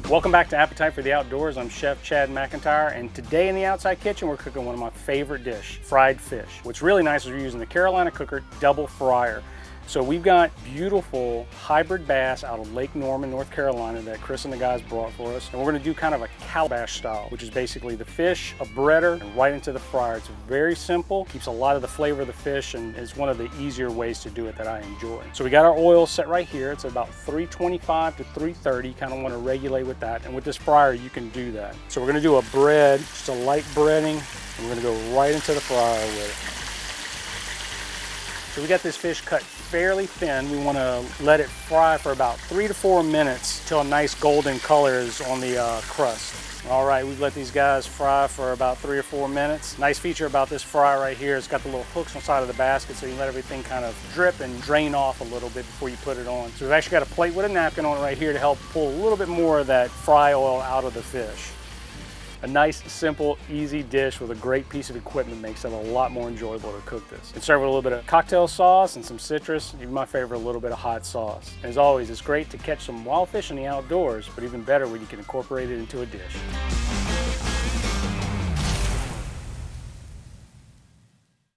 Welcome back to Appetite for the Outdoors. I'm Chef Chad McIntyre, and today in the outside kitchen we're cooking one of my favorite dish, fried fish. What's really nice is we're using the Carolina Cooker double fryer. So we've got beautiful hybrid bass out of Lake Norman, North Carolina that Chris and the guys brought for us. And we're gonna do kind of a Calabash style, which is basically the fish, a breader, and right into the fryer. It's very simple, keeps a lot of the flavor of the fish, and is one of the easier ways to do it that I enjoy. So we got our oil set right here. It's about 325 to 330, kind of wanna regulate with that. And with this fryer, you can do that. So we're gonna do a bread, just a light breading, and we're gonna go right into the fryer with it. So we got this fish cut fairly thin. We want to let it fry for about 3 to 4 minutes till a nice golden color is on the crust. All right, we've let these guys fry for about 3 or 4 minutes. Nice feature about this fry right here, it's got the little hooks on the side of the basket, so you let everything kind of drip and drain off a little bit before you put it on. So we've actually got a plate with a napkin on it right here to help pull a little bit more of that fry oil out of the fish. A nice, simple, easy dish with a great piece of equipment makes it a lot more enjoyable to cook this. And serve with a little bit of cocktail sauce and some citrus, even my favorite, a little bit of hot sauce. And as always, it's great to catch some wild fish in the outdoors, but even better when you can incorporate it into a dish.